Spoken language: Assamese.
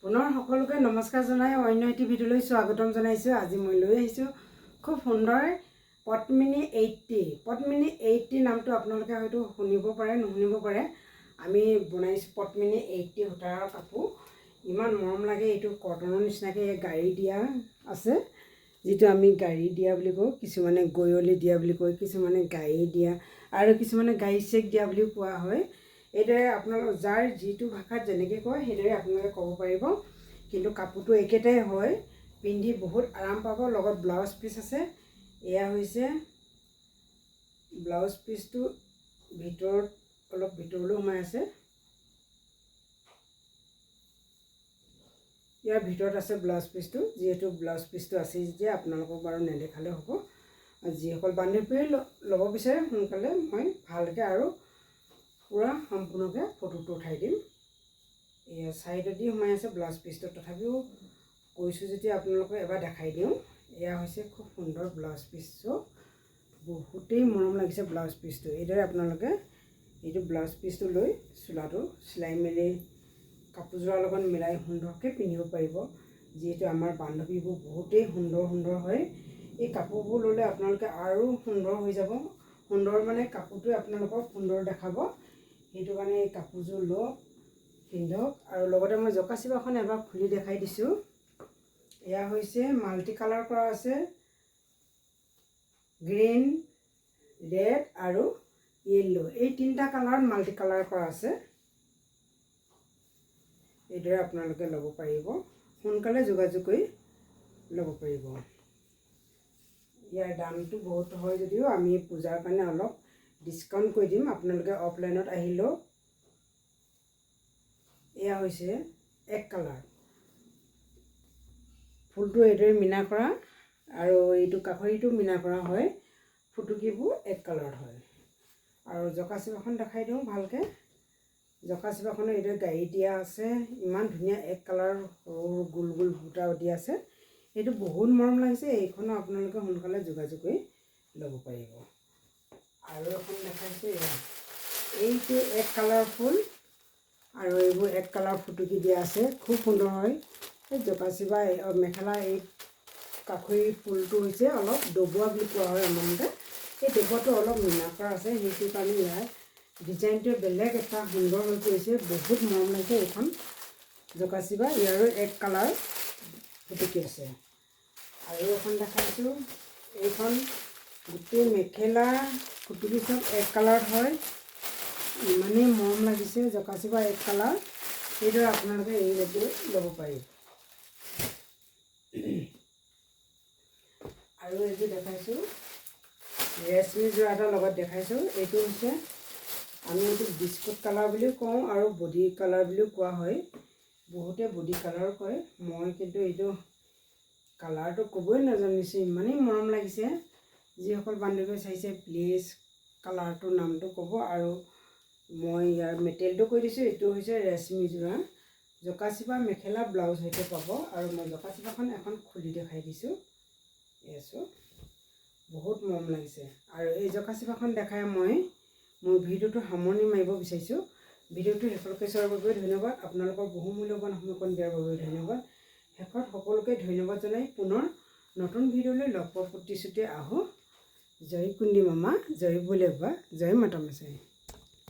পুনৰ সকলোকে নমস্কাৰ জনাই অন্য এটি ভিডিঅ'লৈ স্বাগতম জনাইছোঁ। আজি মই লৈ আহিছোঁ খুব সুন্দৰ পদ্মিনী 80। পদ্মিনী 80 নামটো আপোনালোকে হয়তো শুনিব পাৰে নুশুনিব পাৰে। আমি বনাইছোঁ পদ্মিনী 80 সূতাৰ কাপোৰ। ইমান মৰম লাগে। এইটো কটনৰ নিচিনাকৈ গাড়ী দিয়া আছে, যিটো আমি গাড়ী দিয়া বুলি কওঁ। কিছুমানে গয়লি দিয়া বুলি কয়, কিছুমানে গাড়ী দিয়া আৰু কিছুমানে গাড়ী চেক দিয়া বুলিও কোৱা হয়। এইদৰে আপোনালোক যাৰ যিটো ভাষাত যেনেকৈ কয় সেইদৰে আপোনালোকে ক'ব পাৰিব, কিন্তু কাপোৰটো একেটাই হয়। পিন্ধি বহুত আৰাম পাব। লগত ব্লাউজ পিচ আছে। এয়া হৈছে ব্লাউজ পিচটো, ভিতৰত অলপ ভিতৰলৈ সোমাই আছে। ইয়াৰ ভিতৰত আছে ব্লাউজ পিচটো। যিহেতু ব্লাউজ পিচটো আছে যেতিয়া আপোনালোকক বাৰু নেদেখালে হ'ব। যিসকল বান্ধৱীয়ে ল'ব বিচাৰে সোনকালে মই ভালকৈ আৰু পুৰা সম্পূৰ্ণকৈ ফটোটো উঠাই দিম। এয়া ছাইডেদি সোমাই আছে ব্লাউজ পিচটো, তথাপিও কৈছোঁ যেতিয়া আপোনালোকক এবাৰ দেখাই দিওঁ। এয়া হৈছে খুব সুন্দৰ ব্লাউজ পিচটো। বহুতেই মৰম লাগিছে ব্লাউজ পিচটো। এইদৰে আপোনালোকে এইটো ব্লাউজ পিচটো লৈ চোলাটো চিলাই মেলি কাপোৰযোৰৰ লগত মিলাই সুন্দৰকৈ পিন্ধিব পাৰিব। যিহেতু আমাৰ বান্ধৱীবোৰ বহুতেই সুন্দৰ সুন্দৰ হয়। এই কাপোৰবোৰ ল'লে আপোনালোকে আৰু সুন্দৰ হৈ যাব। সুন্দৰ মানে কাপোৰটোৱে আপোনালোকক সুন্দৰ দেখাব। সেইটো কাৰণে এই কাপোৰযোৰ লওক, পিন্ধক। আৰু লগতে মই জকা চিবাখন এবাৰ খুলি দেখাই দিছোঁ। এয়া হৈছে মাল্টি কালাৰ কৰা আছে, গ্ৰীণ, ৰেড আৰু য়েল্লো। এই তিনিটা কালাৰত মাল্টি কালাৰ কৰা আছে। এইদৰে আপোনালোকে ল'ব পাৰিব। সোনকালে যোগাযোগ কৰি ল'ব পাৰিব। ইয়াৰ দামটো বহুত হয় যদিও আমি পূজাৰ কাৰণে অলপ ডিছকাউণ্ট কৰি দিম। আপোনালোকে অফলাইনত আহিলেও। এয়া হৈছে এক কালাৰ। ফুলটো এইদৰে মিনা কৰা আৰু এইটো কাষৰিটো মিনা কৰা হয়। ফুটুকিবোৰ এক কালাৰত হয়। আৰু জকা চিবাখন দেখাই দিওঁ ভালকৈ। জকা চিবাখনৰ এইদৰে গাড়ী দিয়া আছে। ইমান ধুনীয়া এক কালাৰ সৰু গোল গোল বুটা দিয়া আছে। এইটো বহুত মৰম লাগিছে। এইখনো আপোনালোকে সোনকালে যোগাযোগ কৰি ল'ব পাৰিব। আৰু এখন দেখাইছোঁ। এইটো এক কালাৰ ফুল আৰু এইবোৰ এক কালাৰ ফুটুকি দিয়া আছে। খুব সুন্দৰ হয়। এই জকা চিবা মেখেলা এই কাষৰি ফুলটো হৈছে অলপ ডবোৱা বুলি কোৱা হয় আমাৰ মতে। এই ডবোৱাটো অলপ মিনা কৰা আছে। সেইটো কাৰণে ইয়াৰ ডিজাইনটোৱে বেলেগ এটা সুন্দৰ হৈ পৰিছে। বহুত মৰম লাগিছে এইখন জকা চিবা। ইয়াৰো এক কালাৰ ফুটুকি আছে। আৰু এখন দেখাইছোঁ। এইখন গোটেই মেখেলা ফুটুকি চব এক কালাৰত হয়। ইমানেই মৰম লাগিছে। জকা চিবা এক কালাৰ। এইদৰে আপোনালোকে এই ল'ব পাৰিব। আৰু এইযোৰ দেখাইছোঁ ৰেচমি যোৰা এটাৰ লগত দেখাইছোঁ। এইটো হৈছে আমি এইটো বিস্কুট কালাৰ বুলিও কওঁ আৰু বডি কালাৰ বুলিও কোৱা হয়। বহুতে বডি কালাৰ কয়। মই কিন্তু এইটো কালাৰটো ক'বই নাজানিছোঁ। ইমানেই মৰম লাগিছে। যিসকল বান্ধৱীয়ে চাইছে প্লিজ কালাৰটোৰ নামটো ক'ব। আৰু মই ইয়াৰ মেটেৰিয়েলটো কৈ দিছোঁ। এইটো হৈছে ৰেচমি যোৰা। জকা চিবা মেখেলা ব্লাউজ সৈতে পাব। আৰু মই জকা চিবাখন এখন খুলি দেখাই দিছোঁ। এছো বহুত মৰম লাগিছে। আৰু এই জকা চিবাখন দেখাই মই মোৰ ভিডিঅ'টো সামৰণি মাৰিব বিচাৰিছোঁ। ভিডিঅ'টো শেষলৈকে চোৱাৰ বাবে ধন্যবাদ। আপোনালোকৰ বহুমূল্যৱান সময়কণ দিয়াৰ বাবে ধন্যবাদ। শেষত সকলোকে ধন্যবাদ জনাই পুনৰ নতুন ভিডিঅ'লৈ লগ পোৱাৰ প্ৰতিশ্ৰুতি আহোঁ। জয় কুন্দি মামা, জয় বলে বা, জয় মাতা মছাই।